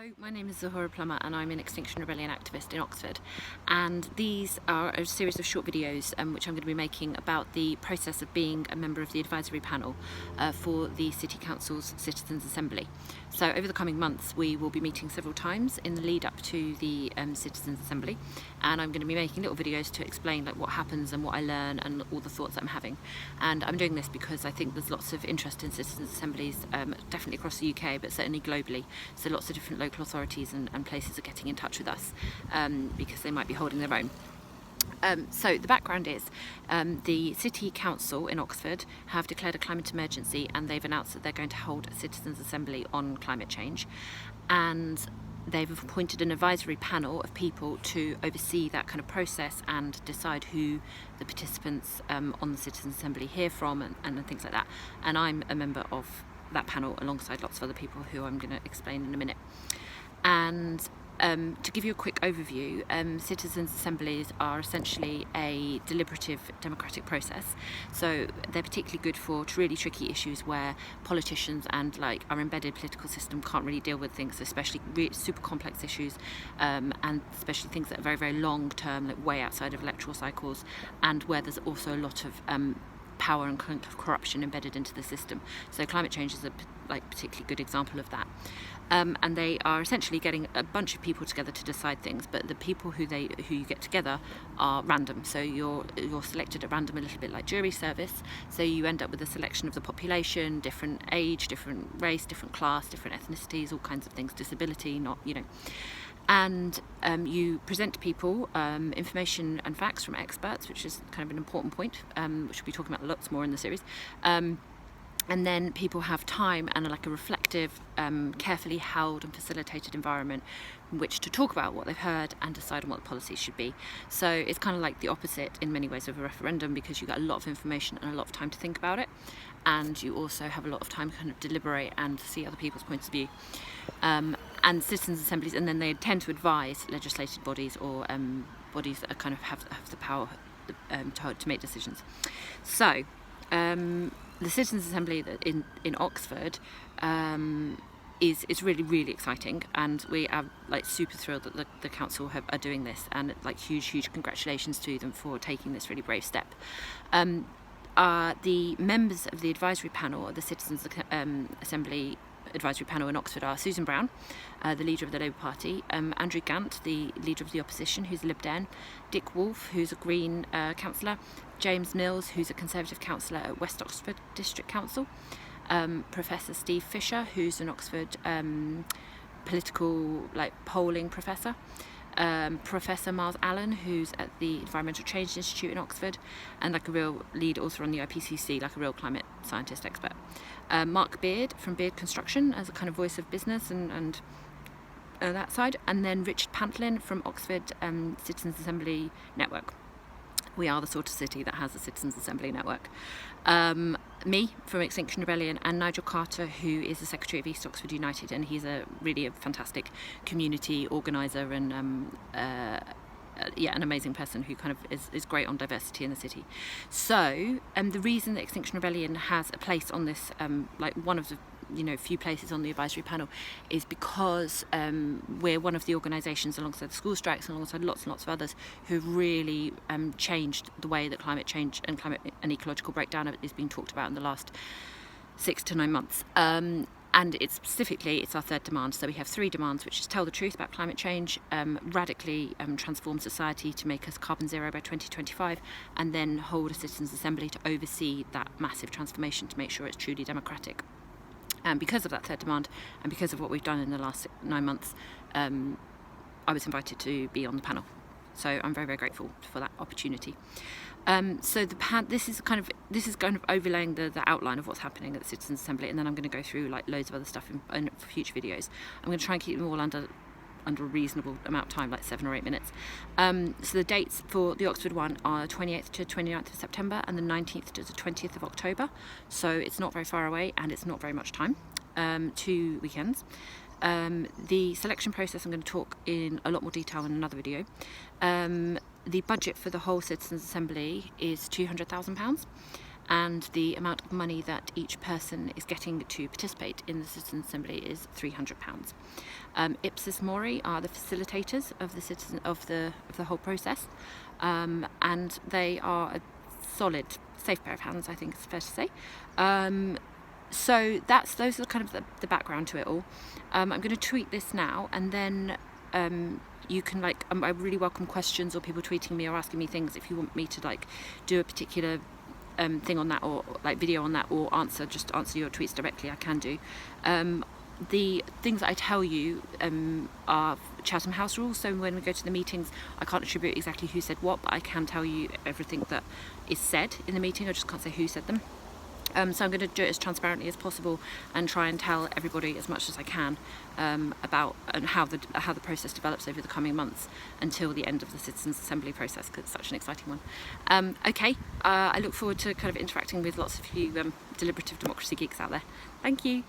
Hello, my name is Zahura Plummer and I'm an Extinction Rebellion activist in Oxford, and these are a series of short videos which I'm going to be making about the process of being a member of the advisory panel for the City Council's Citizens' Assembly. So over the coming months we will be meeting several times in the lead up to the Citizens' Assembly, and I'm going to be making little videos to explain what happens and what I learn and all the thoughts that I'm having. And I'm doing this because I think there's lots of interest in Citizens' Assemblies, definitely across the UK but certainly globally, so lots of different local authorities and places are getting in touch with us because they might be holding their own. So the background is the City Council in Oxford have declared a climate emergency, and they've announced that they're going to hold a Citizens' Assembly on climate change, and they've appointed an advisory panel of people to oversee that kind of process and decide who the participants on the Citizens' Assembly hear from and things like that. And I'm a member of that panel alongside lots of other people who I'm going to explain in a minute. And to give you a quick overview, citizens' assemblies are essentially a deliberative democratic process. So they're particularly good for really tricky issues where politicians and our embedded political system can't really deal with things, especially super complex issues, and especially things that are very, very long term, way outside of electoral cycles, and where there's also a lot of power and corruption embedded into the system. So climate change is a particularly good example of that. And they are essentially getting a bunch of people together to decide things, but the people who you get together are random. So you're selected at random, a little bit like jury service. So you end up with a selection of the population, different age, different race, different class, different ethnicities, all kinds of things, disability, and you present to people information and facts from experts, which is kind of an important point, which we'll be talking about lots more in the series. And then people have time and a reflective, carefully held and facilitated environment in which to talk about what they've heard and decide on what the policies should be. So it's kind of like the opposite in many ways of a referendum, because you get a lot of information and a lot of time to think about it, and you also have a lot of time to kind of deliberate and see other people's points of view. And citizens' assemblies, and then they tend to advise legislative bodies or bodies that kind of have the power to make decisions. So the Citizens' Assembly in Oxford is really, really exciting, and we are super thrilled that the council are doing this, and huge congratulations to them for taking this really brave step. The members of the advisory panel of the Citizens' Assembly advisory panel in Oxford are Susan Brown, the leader of the Labour Party, Andrew Gant, the leader of the opposition, who's a Lib Dem, Dick Wolfe, who's a Green councillor, James Mills, who's a Conservative councillor at West Oxford District Council, Professor Steve Fisher, who's an Oxford political polling professor, Professor Miles Allen, who's at the Environmental Change Institute in Oxford, and a real lead author on the IPCC, a real climate scientist expert. Mark Beard from Beard Construction as a kind of voice of business and that side, and then Richard Pantlin from Oxford Citizens' Assembly Network. We are the sort of city that has a Citizens' Assembly network. Me from Extinction Rebellion, and Nigel Carter, who is the Secretary of East Oxford United, and he's really a fantastic community organiser and an amazing person who kind of is great on diversity in the city. So the reason that Extinction Rebellion has a place on this, one of the few places on the advisory panel, is because we're one of the organisations, alongside the school strikes and alongside lots and lots of others, who really changed the way that climate change and climate and ecological breakdown is being talked about in the last 6 to 9 months. And it's our third demand. So we have 3 demands, which is tell the truth about climate change, radically transform society to make us carbon zero by 2025, and then hold a Citizens' Assembly to oversee that massive transformation to make sure it's truly democratic. And because of that third demand, and because of what we've done in the last 9 months, I was invited to be on the panel. So I'm very, very grateful for that opportunity. So this is kind of overlaying the outline of what's happening at the Citizens' Assembly, and then I'm going to go through loads of other stuff in future videos. I'm going to try and keep them all under a reasonable amount of time, 7 or 8 minutes. So the dates for the Oxford one are 28th to 29th of September and the 19th to the 20th of October. So it's not very far away and it's not very much time. 2 weekends. The selection process I'm going to talk in a lot more detail in another video. The budget for the whole Citizens' Assembly is £200,000. and the amount of money that each person is getting to participate in the Citizens' Assembly is £300. Ipsos Mori are the facilitators of the whole process, and they are a solid, safe pair of hands, I think it's fair to say. So those are kind of the background to it all. I'm going to tweet this now, and then you can I really welcome questions or people tweeting me or asking me things. If you want me to do a particular thing on that, or video on that, or just answer your tweets directly, I can do. The things that I tell you are Chatham House rules, so when we go to the meetings I can't attribute exactly who said what, but I can tell you everything that is said in the meeting. I just can't say who said them. So I'm going to do it as transparently as possible and try and tell everybody as much as I can about how the process develops over the coming months until the end of the Citizens' Assembly process, because it's such an exciting one. Okay, I look forward to kind of interacting with lots of you deliberative democracy geeks out there. Thank you.